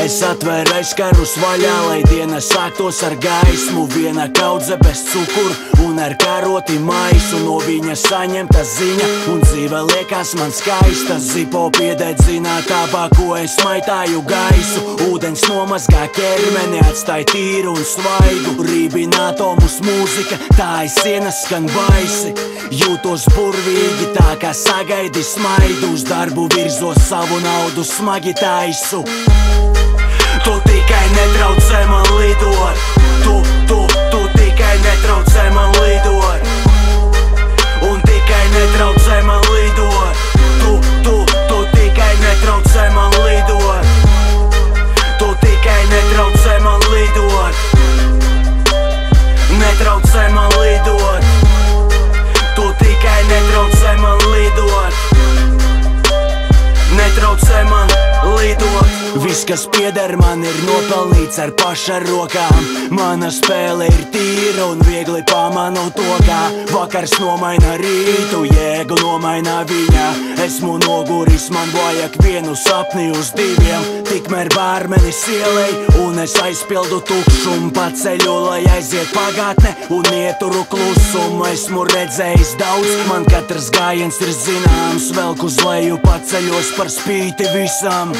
Es atvēru aizkarus vaļā, lai diena sāktos ar gaismu. Viena kaudze bez cukuru un ar karoti maisu. No viņa saņemta ziņa un dzīve liekas man skaista. Zipo piededzina tabako, es maitāju gaisu. Ūdens nomazgā ķermeni, atstāj tīru un svaigu. Rībina atomus mūzika, tā aiz sienas skan baisi. Jūtos burvīgi, tā kā sagaidi smaidu. Uz darbu virzos, savu naudu smagi taisu. Tu tikai netraucē man lidot. Tu tikai netraucē man lidot. Un tikai netraucē man lidot. Tu tikai netraucē man lidot. Tu tikai netraucē man lidot. Netraucē man lidot. Tu tikai netraucē man lidot. Netraucē man lidot. Viss, kas pieder man, ir nopelnīts ar paša rokām. Mana spēle ir tīra un viegli pamanu to, kā vakars nomaina rītu, jēgu nomaina viņa. Esmu noguris, man vajag vienu sapni uz diviem. Tikmēr bārmenis ielej un es aizpildu tukšumu. Paceļu, lai aiziet pagātne un ieturu klusumu. Esmu redzējis daudz, man katrs gājiens ir zināms. Velku uz leju, paceļos par spīti visam.